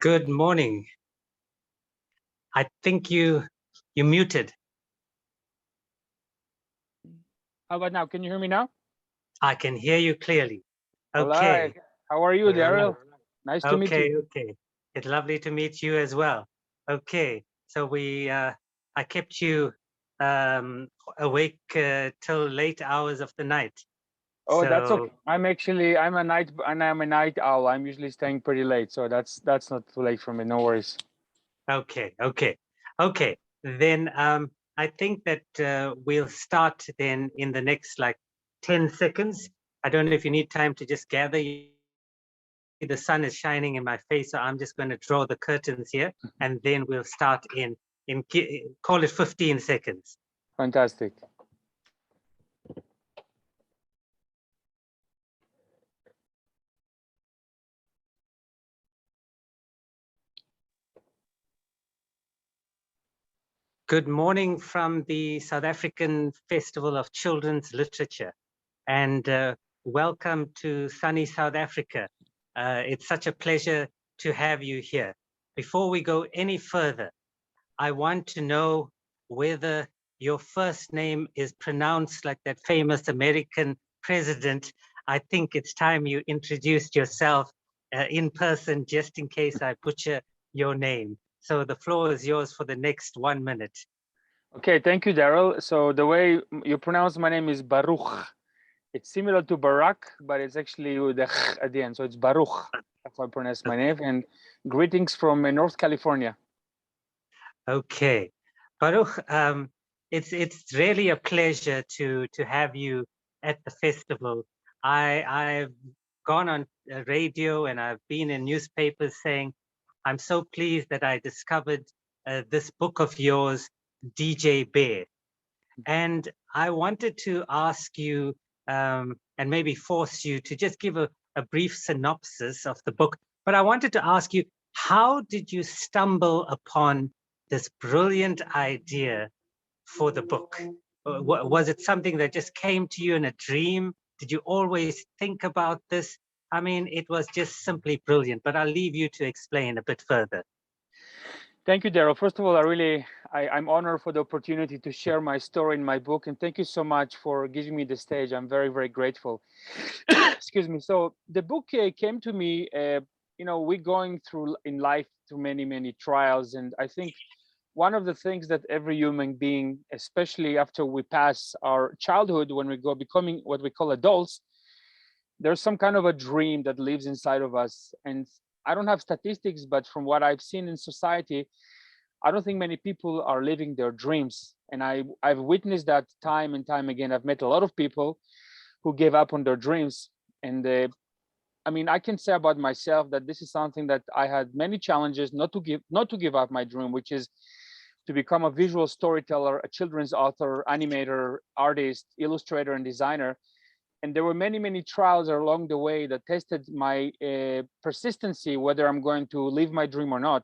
Good morning. I think you muted. How about now? Can you hear me now? I can hear you clearly. All Okay. right. How are you, Darryl? Nice to meet you. Okay. It's lovely to meet you as well. Okay. So I kept you awake till late hours of the night. Oh, that's So okay. I'm a night owl. I'm usually staying pretty late, so that's not too late for me. No worries. okay. Then I think that we'll start then in the next like 10 seconds. I don't know if you need time to just gather. The sun is shining in my face, so I'm just going to draw the curtains here, and then we'll start in call it 15 seconds. Fantastic. Good morning from the South African Festival of Children's Literature, and welcome to sunny South Africa. It's such a pleasure to have you here. Before we go any further, I want to know whether your first name is pronounced like that famous American president. I think it's time you introduced yourself in person, just in case I butcher your name. So the floor is yours for the next 1 minute. Okay, thank you, Darryl. So the way you pronounce my name is Baruch. It's similar to Barak, but it's actually with the ch at the end. So it's Baruch. That's how I pronounce my name. And greetings from North California. Okay, Baruch, it's really a pleasure to have you at the festival. I've gone on radio and I've been in newspapers saying I'm so pleased that I discovered this book of yours, DJ Bear. And I wanted to ask you and maybe force you to just give a brief synopsis of the book. But I wanted to ask you, how did you stumble upon this brilliant idea for the book? Was it something that just came to you in a dream? Did you always think about this? I mean, it was just simply brilliant, but I'll leave you to explain a bit further. Thank you, Darryl. First of all, I'm honored for the opportunity to share my story in my book, and thank you so much for giving me the stage. I'm very, very grateful. Excuse me. So the book came to me. We're going through in life through many, many trials, and I think one of the things that every human being, especially after we pass our childhood, when we go becoming what we call adults, there's some kind of a dream that lives inside of us. And I don't have statistics, but from what I've seen in society, I don't think many people are living their dreams. And I've witnessed that time and time again. I've met a lot of people who gave up on their dreams. And I can say about myself that this is something that I had many challenges not to give up my dream, which is to become a visual storyteller, a children's author, animator, artist, illustrator, and designer. And there were many, many trials along the way that tested my persistency, whether I'm going to live my dream or not.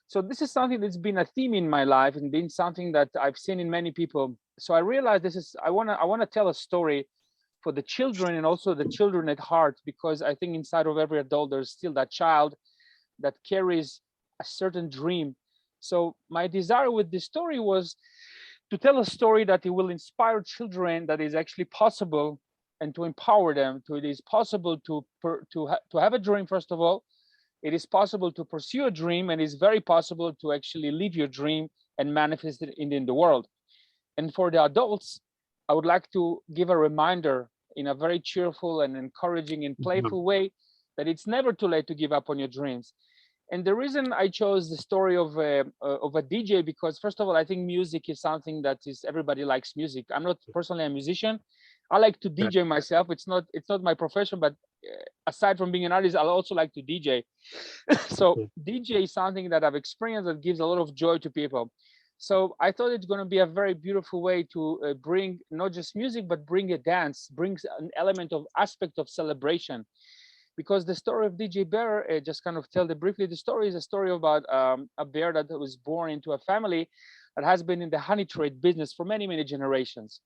So this is something that's been a theme in my life and been something that I've seen in many people. So I realized I want to tell a story for the children and also the children at heart, because I think inside of every adult, there's still that child that carries a certain dream. So my desire with this story was to tell a story that it will inspire children, that is actually possible, and to empower them. It is possible to have a dream. First of all, it is possible to pursue a dream, and it's very possible to actually live your dream and manifest it in the world. And for the adults, I would like to give a reminder in a very cheerful and encouraging and playful way that it's never too late to give up on your dreams. And the reason I chose the story of a DJ, because first of all, I think music is something that is, everybody likes music. I'm not personally a musician. I like to DJ myself. It's not my profession, but aside from being an artist, I also like to DJ. So DJ is something that I've experienced that gives a lot of joy to people. So I thought it's going to be a very beautiful way to bring not just music, but bring a dance, brings an element of aspect of celebration. Because the story of DJ Bear, just kind of tell briefly, the story is a story about a bear that was born into a family that has been in the honey trade business for many, many generations.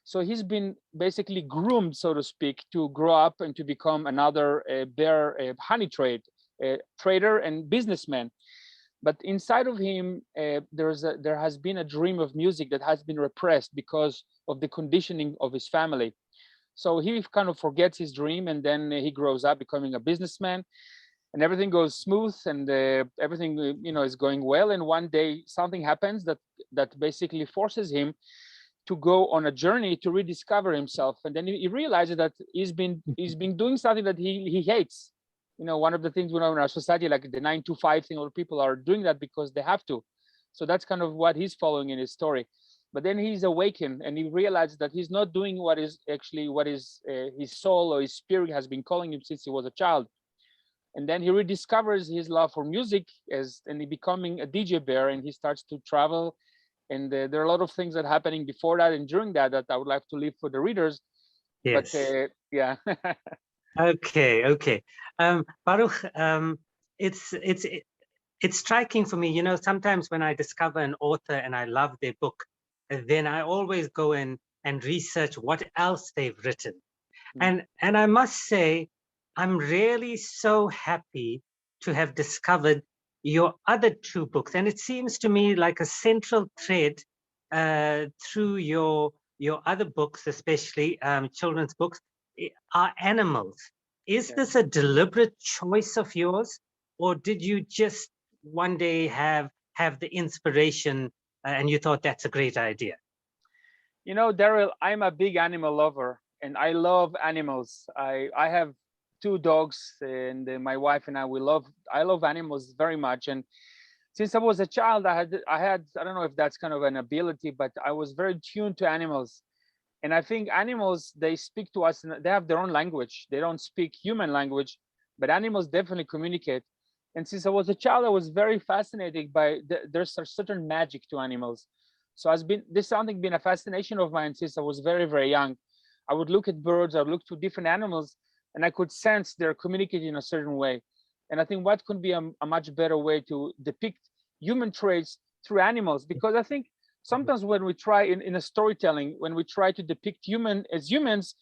So he's been basically groomed, so to speak, to grow up and to become another bear honey trade. trader and businessman. But inside of him, there has been a dream of music that has been repressed because of the conditioning of his family. So he kind of forgets his dream, and then he grows up becoming a businessman, and everything goes smooth, and everything is going well. And one day something happens that basically forces him to go on a journey to rediscover himself. And then he realizes that he's been doing something that he hates. One of the things in our society, like the 9 to 5 thing, all people are doing that because they have to. So that's kind of what he's following in his story. But then he's awakened, and he realizes that he's not doing what is his soul or his spirit has been calling him since he was a child. And then he rediscovers his love for music and he becoming a DJ bear, and he starts to travel. And there are a lot of things that are happening before that and during that I would like to leave for the readers. Yes. But yeah. Okay. Baruch, it's striking for me. Sometimes when I discover an author and I love their book, then I always go in and research what else they've written. And I must say, I'm really so happy to have discovered your other 2 books. And it seems to me like a central thread through your other books, especially children's books, are animals. Is this a deliberate choice of yours, or did you just one day have the inspiration and you thought that's a great idea? Darryl, I'm a big animal lover, and I love animals. I have 2 dogs, and my wife and I love animals very much. And since I was a child, I don't know if that's kind of an ability, but I was very tuned to animals. And I think animals, they speak to us, and they have their own language. They don't speak human language, but animals definitely communicate. And since I was a child, I was very fascinated by there's a certain magic to animals. So this something been a fascination of mine since I was very, very young. I would look at birds, I would look to different animals, and I could sense they're communicating in a certain way. And I think what could be a much better way to depict human traits through animals? Because I think sometimes when we try in a storytelling, when we try to depict humans,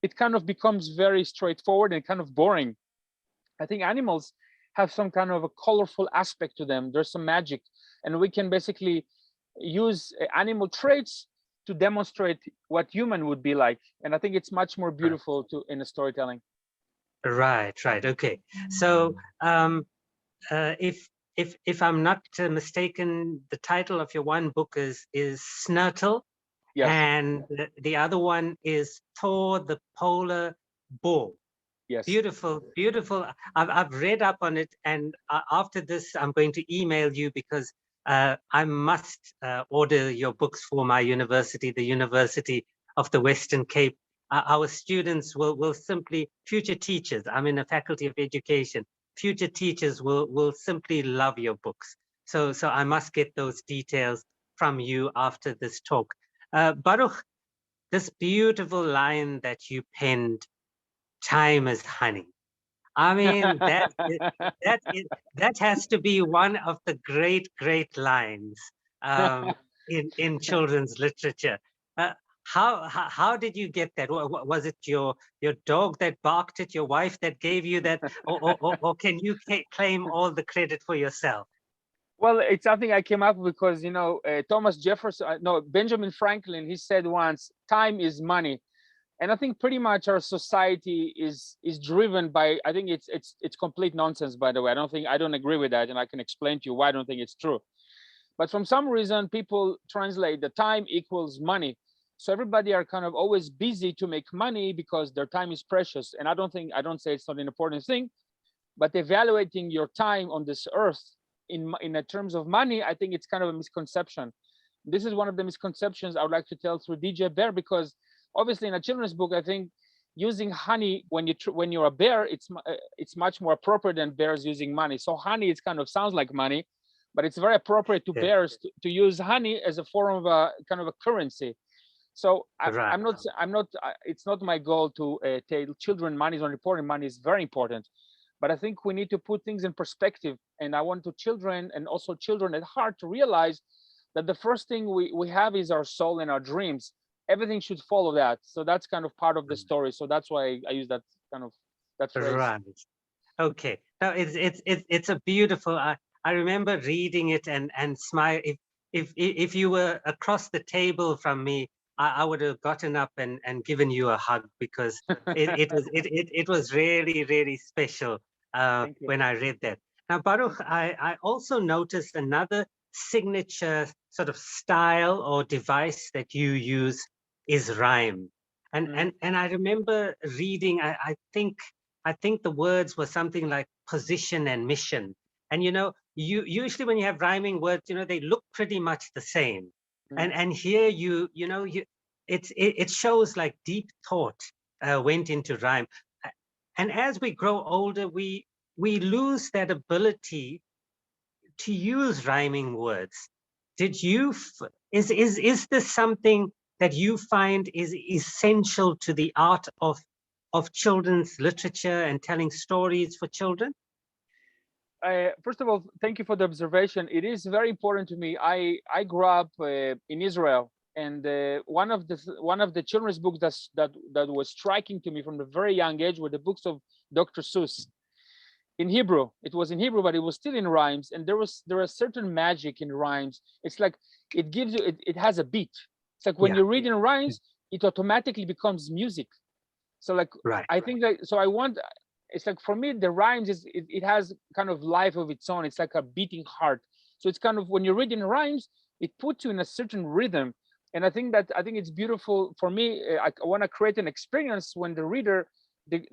it kind of becomes very straightforward and kind of boring. I think animals have some kind of a colorful aspect to them. There's some magic, and we can basically use animal traits to demonstrate what human would be like. And I think it's much more beautiful in a storytelling. Right. Okay. So if I'm not mistaken, the title of your one book is Snurtle. Yes. And the other one is Thor the Polar Bear. Yes. Beautiful. I've read up on it, and after this, I'm going to email you because I must order your books for my university, the University of the Western Cape. Our students will simply, future teachers, I'm in a faculty of education, future teachers will simply love your books. So I must get those details from you after this talk. Baruch, this beautiful line that you penned, time is honey. I mean, that has to be one of the great lines in children's literature. How did you get that? Was it your dog that barked at your wife that gave you that, or can you claim all the credit for yourself? Well, it's something I came up with because Thomas Jefferson, no, Benjamin Franklin, he said once, "Time is money." And I think pretty much our society is driven by, I think it's complete nonsense, by the way. I don't agree with that, and I can explain to you why I don't think it's true. But from some reason, people translate the time equals money. So everybody are kind of always busy to make money because their time is precious. And I don't say it's not an important thing, but evaluating your time on this earth in terms of money, I think it's kind of a misconception. This is one of the misconceptions I would like to tell through DJ Bear, because obviously in a children's book, I think using honey when you're a bear, it's much more appropriate than bears using money. So honey, it kind of sounds like money, but it's very appropriate to bears to use honey as a form of a kind of a currency. So I'm not. It's not my goal to tell children money is not important. Money is very important, but I think we need to put things in perspective. And I want to children, and also children at heart, to realize that the first thing we have is our soul and our dreams. Everything should follow that. So that's kind of part of the story. So that's why I use that kind of that phrase. Right. Okay. No, it's a beautiful. I remember reading it and smile. If you were across the table from me, I would have gotten up and given you a hug, because it was really, really special Thank you. when I read that. Now, Baruch, I also noticed another signature sort of style or device that you use is rhyme. And I remember reading, I think the words were something like position and mission. And you usually when you have rhyming words, they look pretty much the same. And here it shows like deep thought went into rhyme. And as we grow older, we lose that ability to use rhyming words. Is this something that you find is essential to the art of children's literature and telling stories for children? First of all, thank you for the observation. It is very important to me. I grew up in Israel, and one of the children's books that was striking to me from the very young age were the books of Dr. Seuss in Hebrew. It was in Hebrew, but it was still in rhymes, and there was certain magic in rhymes. It's like it gives you it has a beat. It's like when you read in rhymes, it automatically becomes music. So like I think that so I want. It's like for me the rhymes it has kind of life of its own. It's like a beating heart. So it's kind of when you read in rhymes, it puts you in a certain rhythm. And I think it's beautiful for me. I want to create an experience when the reader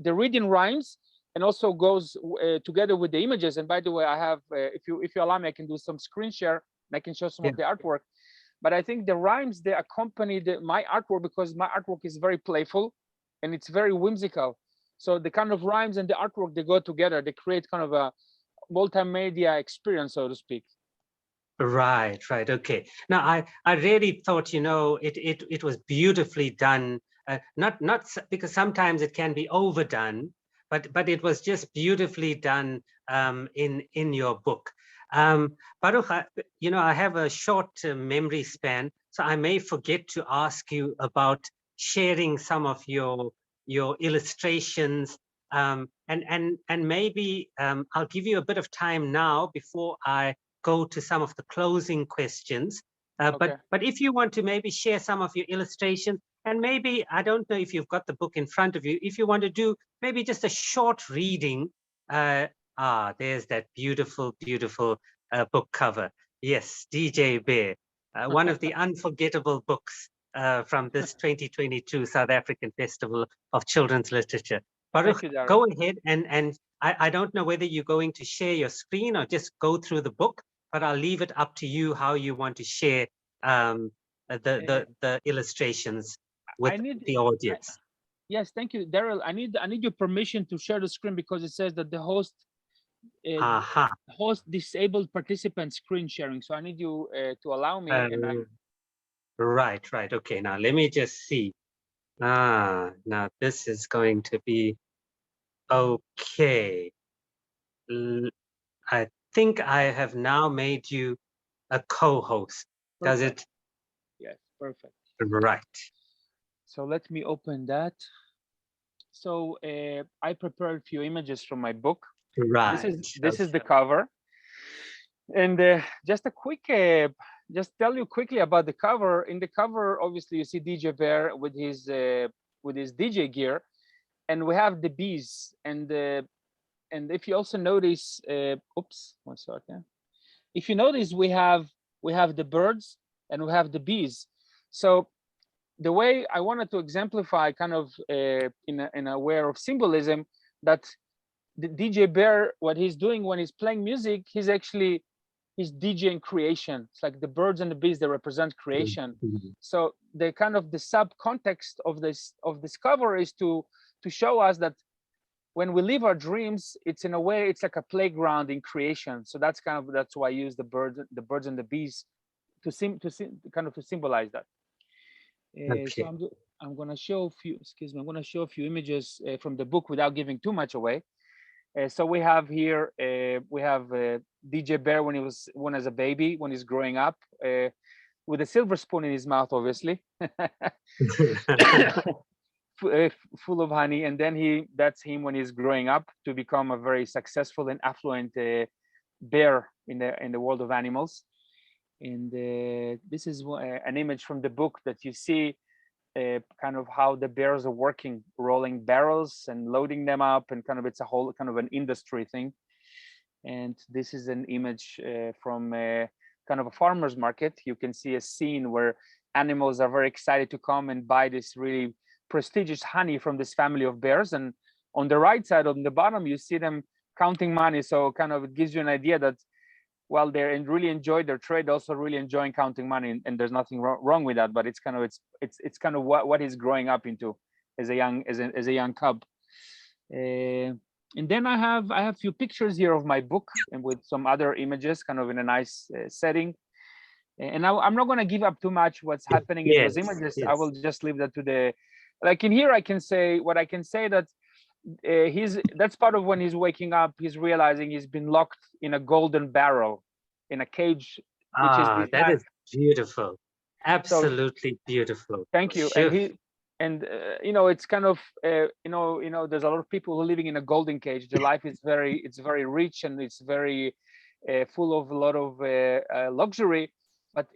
the reading rhymes and also goes together with the images. And by the way, I have if you allow me, I can do some screen share and I can show some of the artwork. But I think the rhymes they accompany my artwork because my artwork is very playful and it's very whimsical. So the kind of rhymes and the artwork, they go together. They create kind of a multimedia experience, so to speak. Right. Okay. Now, I really thought, it was beautifully done. Not because sometimes it can be overdone, but it was just beautifully done in your book. Baruch, I have a short memory span, so I may forget to ask you about sharing some of your illustrations, and maybe I'll give you a bit of time now before I go to some of the closing questions. But if you want to maybe share some of your illustrations, and maybe, I don't know if you've got the book in front of you, if you want to do maybe just a short reading. There's that beautiful, beautiful book cover. Yes, DJ Bear, one of the unforgettable books from this 2022 South African Festival of Children's Literature. Baruch, go ahead and I don't know whether you're going to share your screen or just go through the book, but I'll leave it up to you how you want to share the illustrations with the audience. Yes, thank you, Darryl. I need your permission to share the screen because it says that the host disabled participant screen sharing. So I need you to allow me. Right. Okay, now let me just see. Now this is going to be okay. I think I have now made you a co-host. Does it? Yes, perfect. Right. So let me open that. So I prepared a few images from my book. Right. This is the cover. And just a quick, just tell you quickly about the cover. In the cover, obviously, you see DJ Bear with his DJ gear, and we have the bees. And if you also notice, oops, one second. If you notice, we have the birds and we have the bees. So the way I wanted to exemplify, kind of in a way of symbolism, that the DJ Bear, what he's doing when he's playing music, he's DJing creation. It's like the birds and the bees, they represent creation. So the kind of the sub context of this cover is to show us that when we live our dreams, it's in a way, it's like a playground in creation. So that's why I use the birds and the bees to symbolize that. So I'm going to show a few. Excuse me. I'm going to show a few images from the book without giving too much away. So we have here DJ Bear when as a baby, when he's growing up, with a silver spoon in his mouth, obviously. full of honey. And then that's him when he's growing up to become a very successful and affluent bear in the world of animals. And this is an image from the book that you see kind of how the bears are working, rolling barrels and loading them up, and kind of it's a whole kind of an industry thing. And this is an image from kind of a farmer's market. You can see a scene where animals are very excited to come and buy this really prestigious honey from this family of bears. And on the right side, on the bottom, you see them counting money. So kind of it gives you an idea that while they really enjoy their trade, also really enjoying counting money, and there's nothing wrong with that. But it's kind of it's kind of what he's growing up into as a young cub. And then I have a few pictures here of my book, and with some other images, kind of in a nice setting. And I'm not going to give up too much what's happening in those images. Yes. I will just leave that to the, like in here, I can say that that's part of when he's waking up, he's realizing he's been locked in a golden barrel, in a cage, which is behind. That is beautiful. Absolutely beautiful. Thank you. Sure. And it's kind of there's a lot of people who are living in a golden cage. Their life is very rich, and it's very full of a lot of luxury, but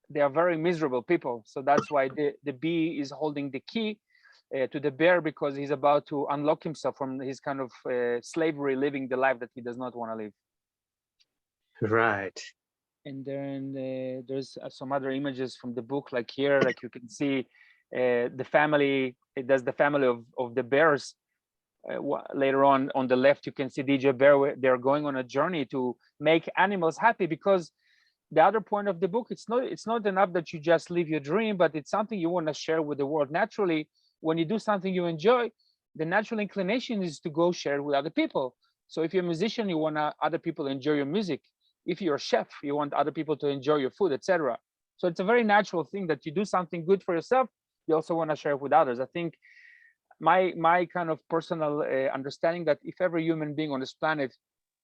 they are very miserable people. So that's why the bee is holding the key to the bear, because he's about to unlock himself from his kind of slavery, living the life that he does not want to live. Right. And then there's some other images from the book, like here, like you can see the family. There's the family of the bears. Later on the left, you can see DJ Bear. They're going on a journey to make animals happy, because the other point of the book, it's not enough that you just live your dream, but it's something you want to share with the world. Naturally, when you do something you enjoy, the natural inclination is to go share it with other people. So if you're a musician, you want other people to enjoy your music. If you're a chef, you want other people to enjoy your food, etc. So it's a very natural thing that you do something good for yourself, you also want to share it with others. I think my kind of personal understanding that if every human being on this planet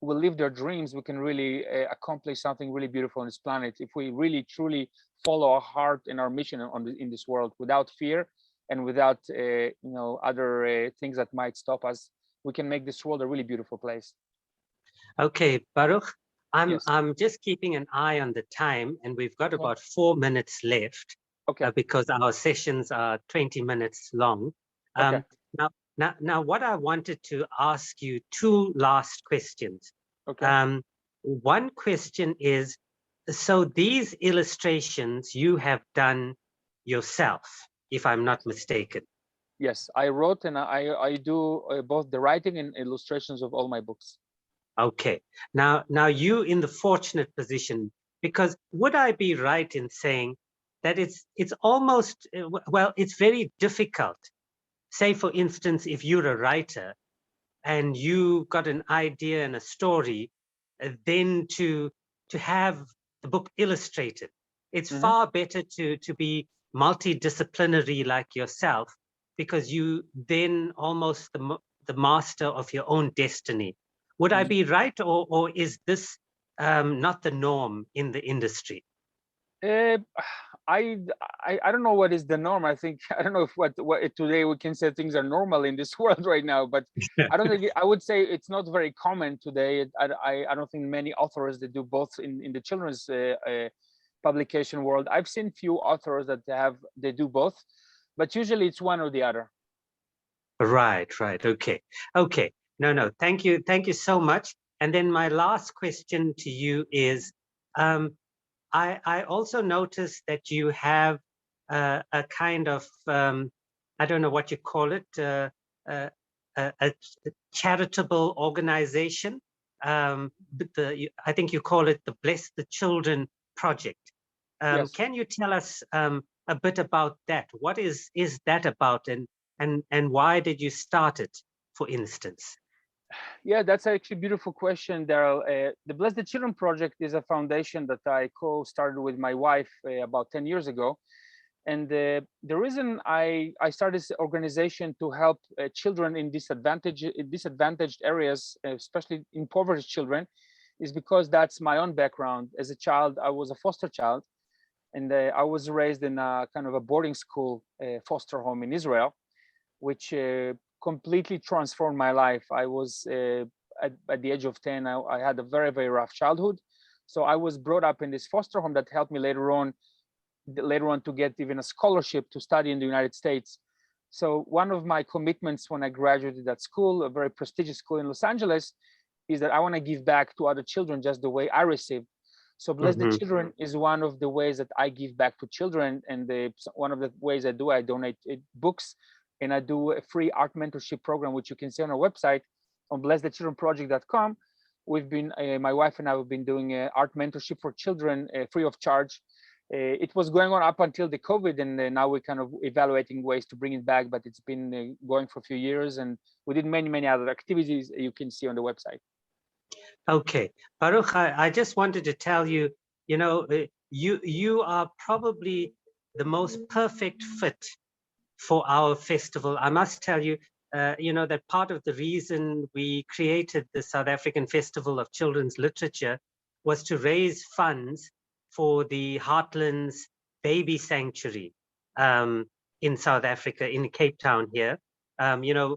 will live their dreams, we can really accomplish something really beautiful on this planet. If we really truly follow our heart and our mission in this world without fear and without other things that might stop us, we can make this world a really beautiful place. Okay, Baruch, Yes. I'm just keeping an eye on the time, and we've got about 4 minutes left. Okay. Because our sessions are 20 minutes long. Okay. Now, what I wanted to ask you, 2 last questions. Okay. One question is, so these illustrations you have done yourself, if I'm not mistaken. Yes, I wrote, and I do both the writing and illustrations of all my books. Okay. Now you in the fortunate position, because would I be right in saying that it's almost, well, it's very difficult. Say, for instance, if you're a writer and you got an idea and a story, then to have the book illustrated. It's far better to be multidisciplinary like yourself, because you then almost the master of your own destiny. Would I be right, or is this not the norm in the industry? I don't know what is the norm. I think I don't know if what today we can say things are normal in this world right now, but I don't think I would say it's not very common today. I don't think many authors that do both in the children's publication world. I've seen few authors that they do both, but usually it's one or the other. Right. Okay. No. Thank you so much. And then my last question to you is, I also noticed that you have a kind of, I don't know what you call it, a charitable organization. I think you call it the Bless the Children Project. Yes. Can you tell us a bit about that? What is that about, and why did you start it, for instance? Yeah, that's actually a beautiful question, Darryl. The Bless the Children Project is a foundation that I co-started with my wife about 10 years ago. And the reason I started this organization to help children in disadvantaged areas, especially impoverished children, is because that's my own background. As a child, I was a foster child, and I was raised in a kind of a boarding school foster home in Israel. which completely transformed my life. I was at the age of 10, I had a very, very rough childhood. So I was brought up in this foster home that helped me later on to get even a scholarship to study in the United States. So one of my commitments when I graduated that school, a very prestigious school in Los Angeles, is that I want to give back to other children just the way I received. So Bless the Children is one of the ways that I give back to children. And one of the ways I do, I donate books, and I do a free art mentorship program, which you can see on our website on blessthechildrenproject.com. We've been, my wife and I have been doing art mentorship for children free of charge. It was going on up until the COVID, and now we're kind of evaluating ways to bring it back, but it's been going for a few years, and we did many, many other activities you can see on the website. Okay, Baruch, I just wanted to tell you, you are probably the most perfect fit for our festival. I must tell you, that part of the reason we created the South African Festival of Children's Literature was to raise funds for the Heartlands Baby Sanctuary in South Africa, in Cape Town here,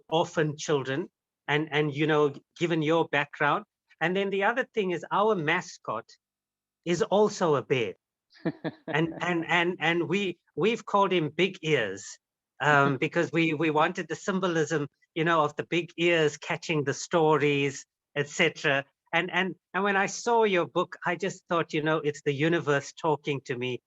orphan children, and given your background. And then the other thing is our mascot is also a bear. and we've called him Big Ears because we wanted the symbolism, of the big ears catching the stories, etc. And when I saw your book, I just thought, it's the universe talking to me.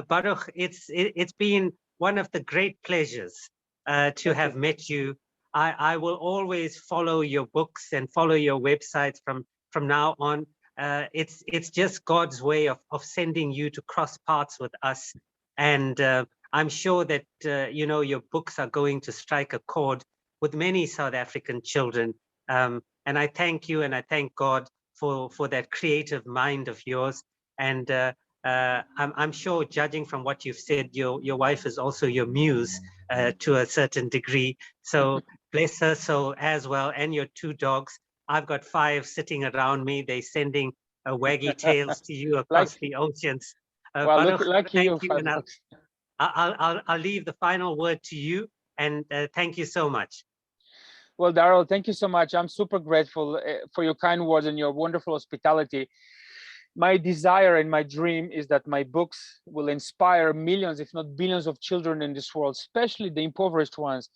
Baruch, it's been one of the great pleasures to have met you. I will always follow your books and follow your websites from now on. It's just God's way of sending you to cross paths with us. And I'm sure that, your books are going to strike a chord with many South African children. And I thank you, and I thank God for that creative mind of yours. And I'm sure, judging from what you've said, your wife is also your muse to a certain degree. So bless her soul as well, and your 2 dogs. I've got 5 sitting around me. They're sending waggy tails to you across the oceans. Well, Baruch, lucky thank you. you, and I'll leave the final word to you. And thank you so much. Well, Darryl, thank you so much. I'm super grateful for your kind words and your wonderful hospitality. My desire and my dream is that my books will inspire millions, if not billions, of children in this world, especially the impoverished ones.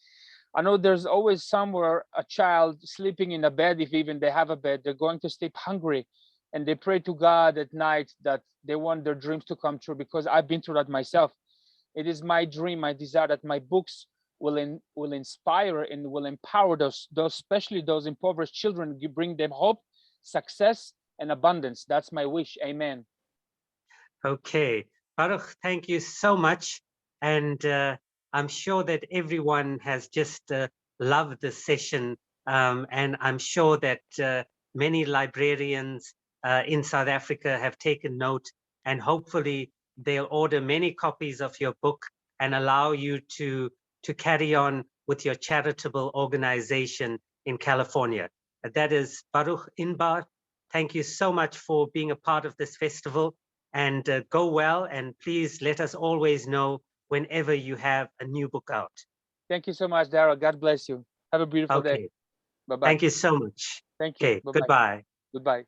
I know there's always somewhere a child sleeping in a bed, if even they have a bed. They're going to sleep hungry, and they pray to God at night that they want their dreams to come true, because I've been through that myself. It is my dream, my desire, that my books will inspire and will empower those especially those impoverished children, bring them hope, success, and abundance. That's my wish. Amen. Okay, Baruch, thank you so much. And I'm sure that everyone has just loved the session. And I'm sure that many librarians in South Africa have taken note, and hopefully they'll order many copies of your book and allow you to carry on with your charitable organization in California. That is Baruch Inbar. Thank you so much for being a part of this festival, and go well. And please let us always know whenever you have a new book out. Thank you so much, Darryl. God bless you. Have a beautiful day. Bye-bye. Thank you so much. Thank you. Okay, Bye-bye. goodbye. Goodbye.